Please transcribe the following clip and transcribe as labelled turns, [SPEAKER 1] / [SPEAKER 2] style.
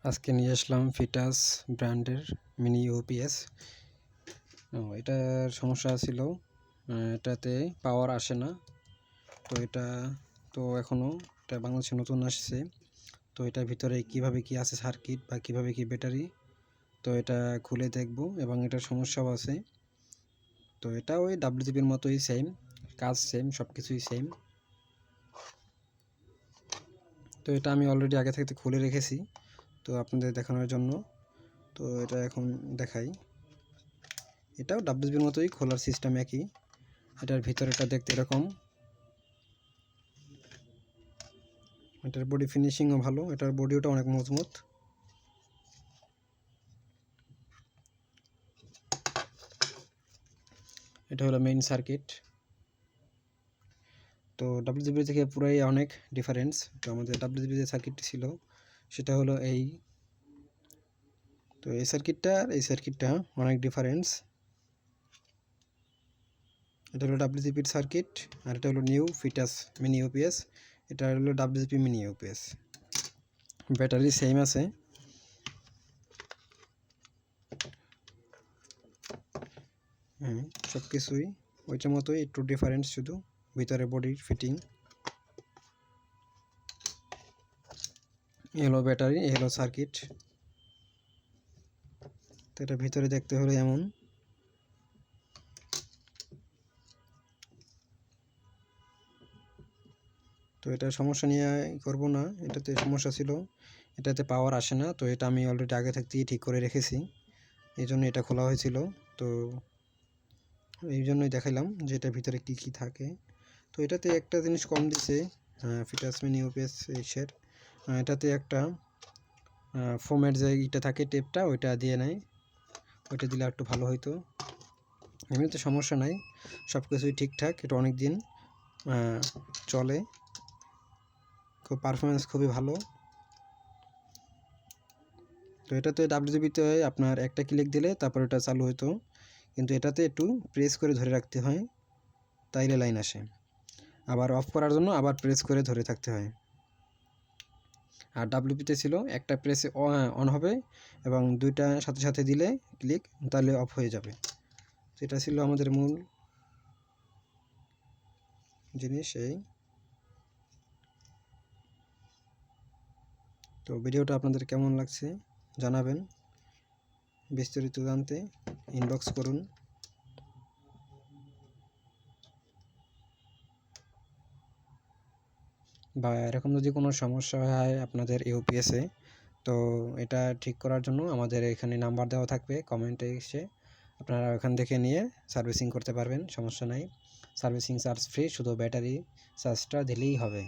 [SPEAKER 1] আজকে নিয়ে আসলাম ফিটাস ব্র্যান্ডের মিনি ইউপিএস। এটার সমস্যা ছিল, এটাতে পাওয়ার আসে না। তো এটা এখনও এটা বাংলাদেশে নতুন আসছে। তো এটার ভিতরে কিভাবে কি আছে সার্কিট বা কিভাবে কি ব্যাটারি, তো এটা খুলে দেখব এবং এটার সমস্যাও আছে। তো এটা ওই ডাব্লিউজিপির মতোই সেম কাজ, সেম সব কিছুই সেম। তো এটা আমি অলরেডি আগে থেকে খুলে রেখেছি তো আপনাদের দেখানোর জন্য। তো এটা এখন দেখাই। এটাও ডাব্লিউজিপির মতোই খোলার সিস্টেম একই। এটার ভিতরেটা দেখতে এরকম। এটার বডি ফিনিশিংও ভালো, এটার বডিটা অনেক মজবুত। এটা হলো মেইন সার্কিট। তো ডাব্লিউজিপি থেকে পুরাই অনেক ডিফারেন্স। তো আমাদের ডাব্লিউজিপি যে সার্কিটটি ছিল সেটা হলো এই। তো এই সার্কিটটা আর এই সার্কিটটা অনেক ডিফারেন্স। এটা হলো ডাব্লিউজিপির সার্কিট আর এটা হলো নিউ ফিটাস মিনি ইউপিএস। এটা হলো WGP mini UPS. Battery same আছে। সব কিছুই ওইটার মতোই, একটু ডিফারেন্স শুধু ভিতরে বডির ফিটিং। এ হলো ব্যাটারি, এ হলো সার্কিট। তো এটা ভিতরে দেখতে হলো এমন। তো এটা সমস্যা নিয়ে করব না, এটাতে সমস্যা ছিল, এটাতে পাওয়ার আসে না। তো এটা আমি অলরেডি আগে থাকতেই ঠিক করে রেখেছি, এই জন্য এটা খোলা হয়েছিল। তো এই জন্যই দেখাইলাম যে এটার ভিতরে কি কি থাকে। তো এটাতে একটা জিনিস কম দিছে ফিটাস মিনি ইউপিএস এর, এটাতে একটা ফোমের যে ইটা থাকে টেপটা, ওইটা দিয়ে নেয়। ওইটা দিলে একটু ভালো হইতো। এমনিতে সমস্যা নাই, সব কিছুই ঠিকঠাক। এটা অনেক দিন চলে, খুব পারফরমেন্স খুবই ভালো। তো এটাতে ডাব্লিউজিপিতে আপনার একটা ক্লিক দিলে তারপর এটা চালু হতো, কিন্তু এটাতে একটু প্রেস করে ধরে রাখতে হয়, তাইলে লাইন আসে। আবার অফ করার জন্য আবার প্রেস করে ধরে থাকতে হয়। আর ডাব্লিউপিতে ছিল একটা প্রেসে অন হবে এবং দুইটা সাথে সাথে দিলে ক্লিক, তাহলে অফ হয়ে যাবে। এটা ছিল আমাদের মূল জিনিস এই। তো ভিডিওটা আপনাদের কেমন লাগছে জানাবেন, বিস্তারিত জানতে ইনবক্স করুন। বা এরকম যদি কোনো সমস্যা হয় আপনাদের ইউপিএসে, তো এটা ঠিক করার জন্য আমাদের এখানে নাম্বার দেওয়া থাকবে, কমেন্টে এসে আপনারা ওখান থেকে নিয়ে সার্ভিসিং করতে পারবেন, সমস্যা নাই। সার্ভিসিং চার্জ ফ্রি, শুধু ব্যাটারি চার্জটা দিলেই হবে।